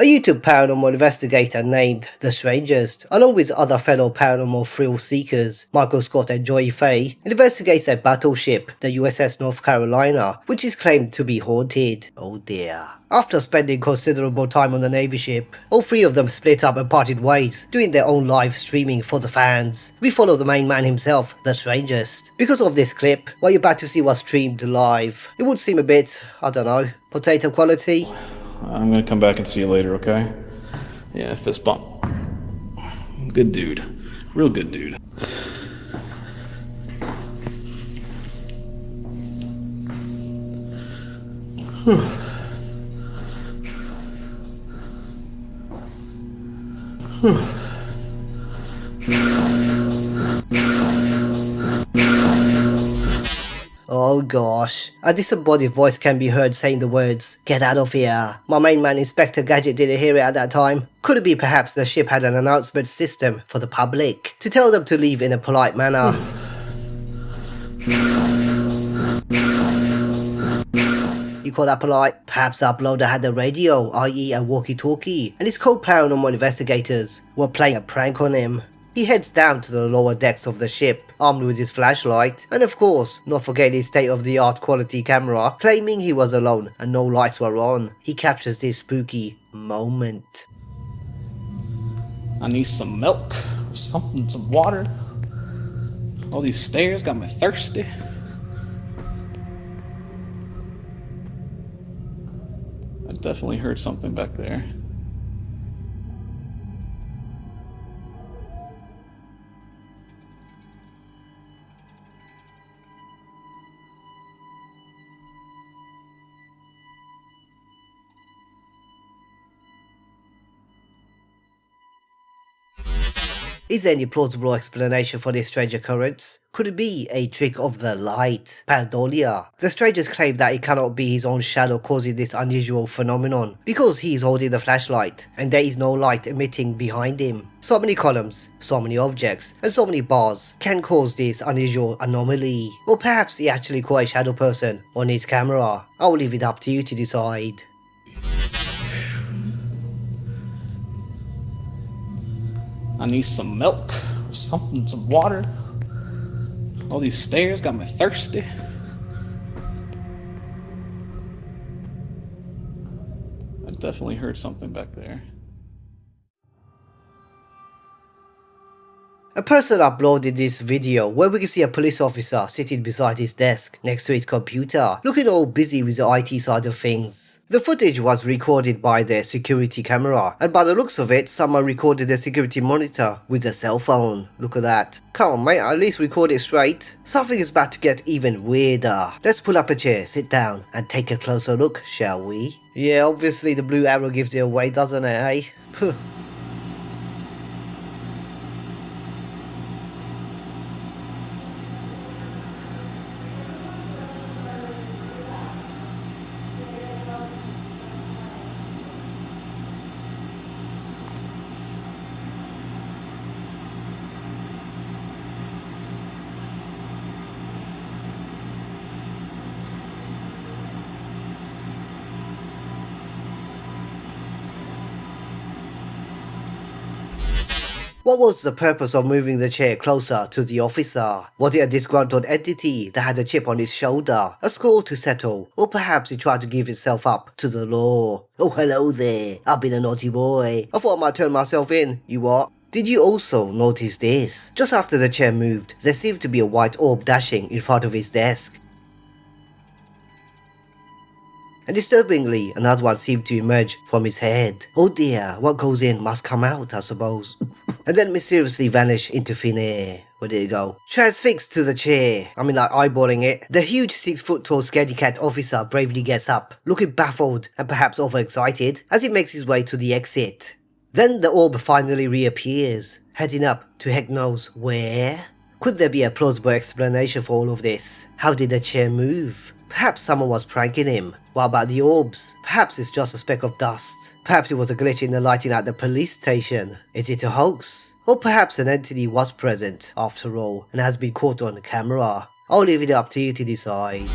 YouTube paranormal investigator named The Strangest, along with other fellow paranormal thrill seekers, Michael Scott and Joy Fay, investigates a battleship, the USS North Carolina, which is claimed to be haunted. Oh dear. After spending considerable time on the Navy ship, all three of them split up and parted ways, doing their own live streaming for the fans. We follow the main man himself, The Strangest. Because of this clip, what you're about to see was streamed live. It would seem a bit, I don't know, potato quality. I'm gonna come back and see you later, okay? Yeah, fist bump. Good dude. Real good dude. Whew. Whew. Oh gosh, a disembodied voice can be heard saying the words, "Get out of here." My main man Inspector Gadget didn't hear it at that time. Could it be perhaps the ship had an announcement system for the public to tell them to leave in a polite manner? You call that polite? Perhaps the uploader had a radio, i.e. a walkie-talkie, and his co-paranormal investigators were playing a prank on him. He heads down to the lower decks of the ship, armed with his flashlight, and of course, not forgetting his state-of-the-art quality camera, claiming he was alone and no lights were on. He captures this spooky moment. I need some milk, something, some water. All these stairs got me thirsty. I definitely heard something back there. Is there any plausible explanation for this strange occurrence? Could it be a trick of the light? Pareidolia? The strangers claim that it cannot be his own shadow causing this unusual phenomenon because he is holding the flashlight and there is no light emitting behind him. So many columns, so many objects, and so many bars can cause this unusual anomaly. Or perhaps he actually caught a shadow person on his camera. I will leave it up to you to decide. I need some milk, something, some water. All these stairs got me thirsty. I definitely heard something back there. A person uploaded this video where we can see a police officer sitting beside his desk next to his computer, looking all busy with the IT side of things. The footage was recorded by their security camera, and by the looks of it, someone recorded the security monitor with a cell phone. Look at that. Come on mate, at least record it straight. Something is about to get even weirder. Let's pull up a chair, sit down, and take a closer look, shall we? Yeah, obviously the blue arrow gives it away, doesn't it, eh? Puh. What was the purpose of moving the chair closer to the officer? Was it a disgruntled entity that had a chip on his shoulder, a score to settle, or perhaps he tried to give himself up to the law? Oh hello there, I've been a naughty boy. I thought I might turn myself in, you what? Did you also notice this? Just after the chair moved, there seemed to be a white orb dashing in front of his desk. And disturbingly, another one seemed to emerge from his head. Oh dear, what goes in must come out, I suppose. And then mysteriously vanish into thin air. Where did it go? Transfixed to the chair. I mean like eyeballing it. The huge 6-foot-tall scaredy cat officer bravely gets up, looking baffled and perhaps overexcited as he makes his way to the exit. Then the orb finally reappears, heading up to heck knows where? Could there be a plausible explanation for all of this? How did the chair move? Perhaps someone was pranking him. What about the orbs? Perhaps it's just a speck of dust. Perhaps it was a glitch in the lighting at the police station. Is it a hoax? Or perhaps an entity was present after all and has been caught on camera. I'll leave it up to you to decide.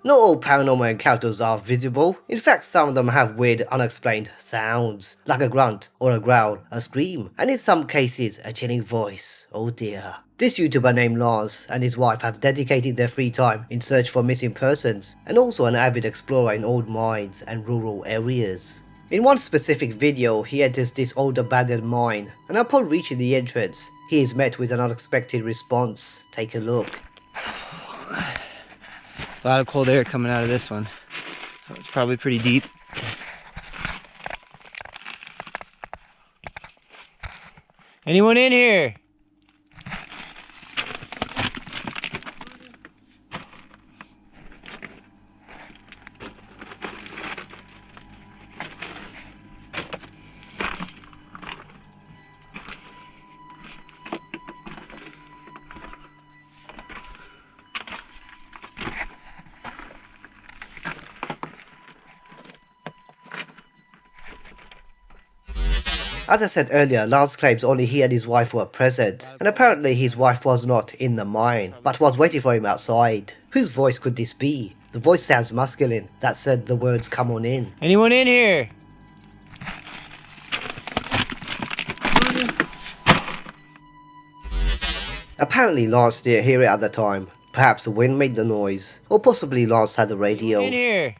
Not all paranormal encounters are visible. In fact, some of them have weird unexplained sounds, like a grunt or a growl, a scream, and in some cases a chilling voice. Oh dear. This YouTuber named Lars and his wife have dedicated their free time in search for missing persons, and also an avid explorer in old mines and rural areas. In one specific video, he enters this old abandoned mine, and upon reaching the entrance, he is met with an unexpected response. Take a look. A lot of cold air coming out of this one. So it's probably pretty deep. Anyone in here? As I said earlier, Lars claims only he and his wife were present, and apparently his wife was not in the mine, but was waiting for him outside. Whose voice could this be? The voice sounds masculine, that said the words "come on in." Anyone in here? Apparently Lars didn't hear it at the time. Perhaps the wind made the noise, or possibly Lars had the radio. In here.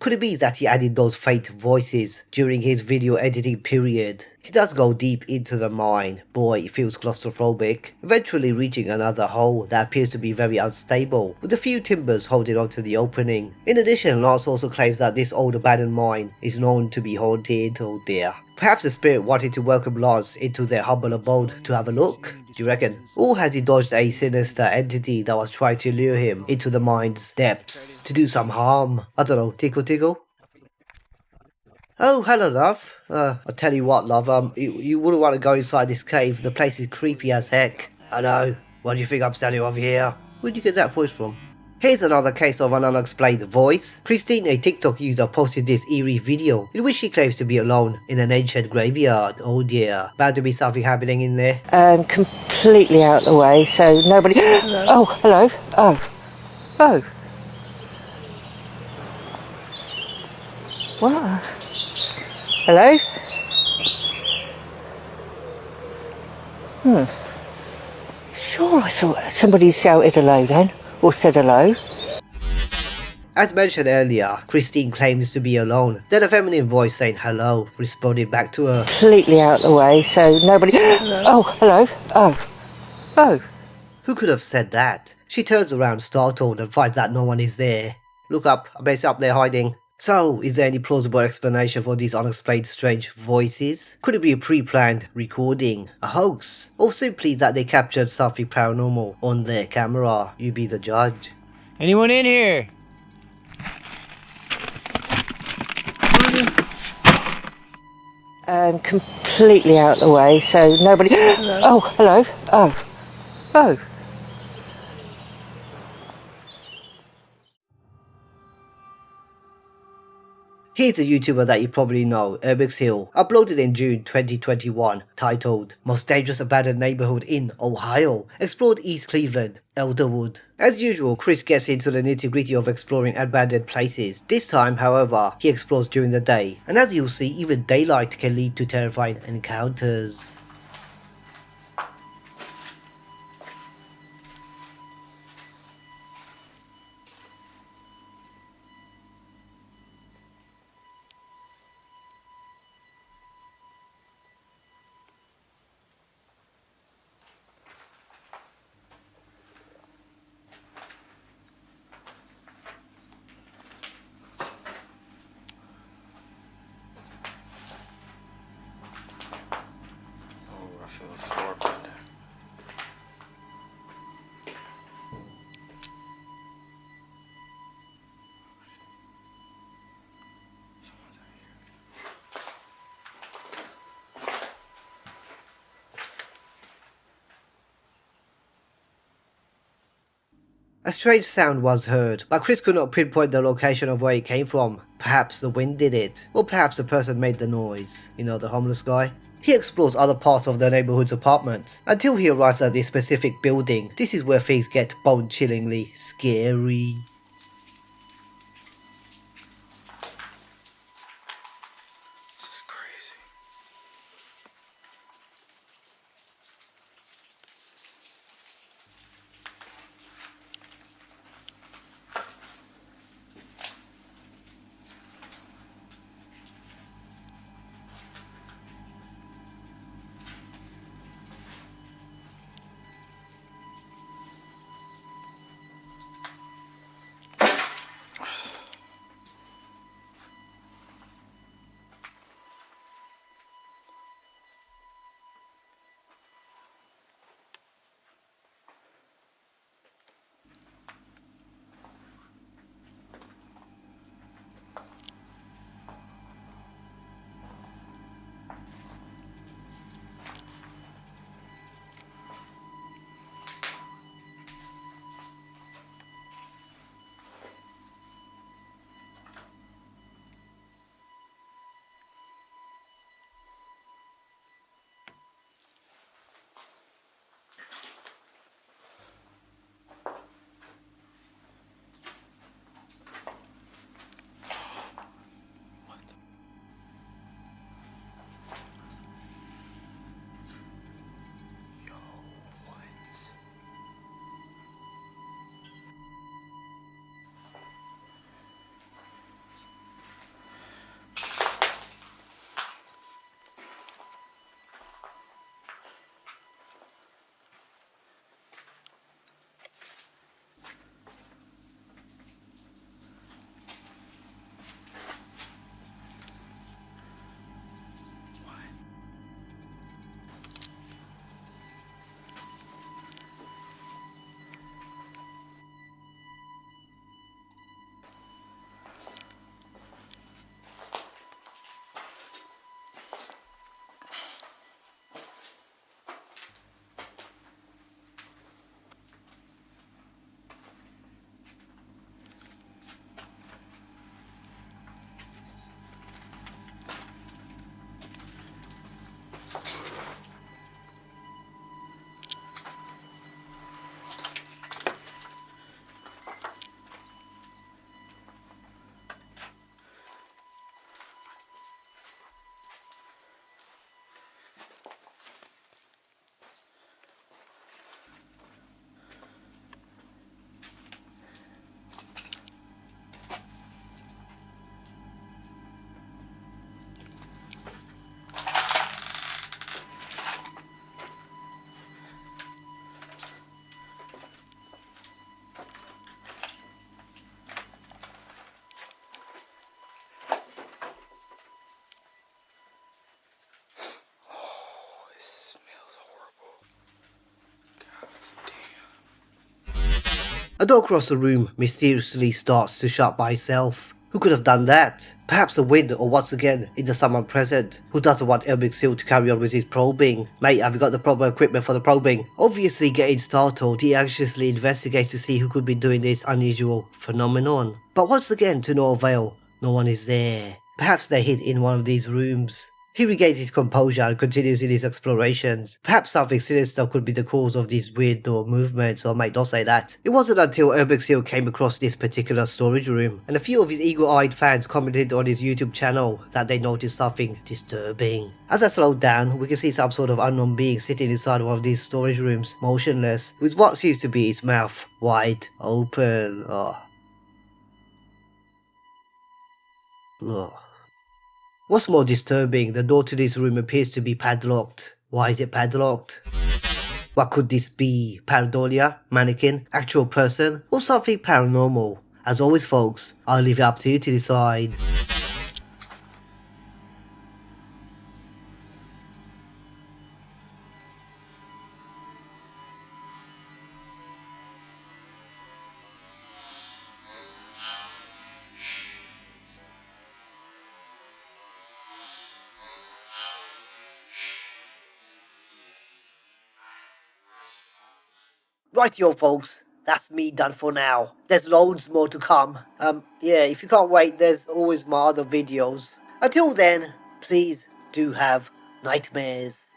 Could it be that he added those faint voices during his video editing period? He does go deep into the mine. Boy, it feels claustrophobic, eventually reaching another hole that appears to be very unstable, with a few timbers holding onto the opening. In addition, Lars also claims that this old abandoned mine is known to be haunted. Oh dear. Perhaps the spirit wanted to welcome Lars into their humble abode to have a look? Do you reckon? Or has he dodged a sinister entity that was trying to lure him into the mine's depths to do some harm? I don't know, tickle tickle? Oh, hello love. I'll tell you what love, you wouldn't want to go inside this cave, the place is creepy as heck. I know, what do you think I'm standing over here? Where'd you get that voice from? Here's another case of an unexplained voice. Christine, a TikTok user, posted this eerie video in which she claims to be alone in an ancient graveyard. Oh dear, bound to be something happening in there. Completely out of the way, so nobody... Oh, hello. Oh. What? Hello? Sure, I saw somebody shouted hello then, or said hello. As mentioned earlier, Christine claims to be alone. Then a feminine voice saying hello responded back to her. Completely out of the way, so nobody... Oh, hello. Oh. Who could have said that? She turns around startled and finds that no one is there. Look up, I bet it's up there hiding. So, is there any plausible explanation for these unexplained strange voices? Could it be a pre-planned recording, a hoax, or simply that they captured something paranormal on their camera? You be the judge. Anyone in here? Completely out of the way, so nobody... Oh, hello. Oh. Here's a YouTuber that you probably know, Urbex Hill, uploaded in June 2021, titled Most Dangerous Abandoned Neighborhood in Ohio, explored East Cleveland, Elderwood. As usual, Chris gets into the nitty-gritty of exploring abandoned places. This time, however, he explores during the day, and as you'll see, even daylight can lead to terrifying encounters. I feel the floor bending. Someone's in here. A strange sound was heard, but Chris could not pinpoint the location of where it came from. Perhaps the wind did it, or perhaps the person made the noise. You know, the homeless guy? He explores other parts of the neighborhood's apartments until he arrives at this specific building. This is where things get bone-chillingly scary. This is crazy. A door across the room mysteriously starts to shut by itself. Who could have done that? Perhaps the wind, or once again, is there someone present who doesn't want Urbex Hill to carry on with his probing? Mate, have you got the proper equipment for the probing? Obviously getting startled, he anxiously investigates to see who could be doing this unusual phenomenon. But once again, to no avail, no one is there. Perhaps they hid in one of these rooms. He regains his composure and continues in his explorations. Perhaps something sinister could be the cause of these weird door movements, or mate, don't say that. It wasn't until Urbex Hill came across this particular storage room, and a few of his eagle-eyed fans commented on his YouTube channel that they noticed something disturbing. As I slowed down, we can see some sort of unknown being sitting inside one of these storage rooms, motionless, with what seems to be his mouth wide open. Oh. Ugh. What's more disturbing, the door to this room appears to be padlocked. Why is it padlocked? What could this be? Pareidolia? Mannequin? Actual person? Or something paranormal? As always folks, I'll leave it up to you to decide. Rightio folks, that's me done for now. There's loads more to come. Yeah, if you can't wait, there's always my other videos. Until then, please do have Nightmares.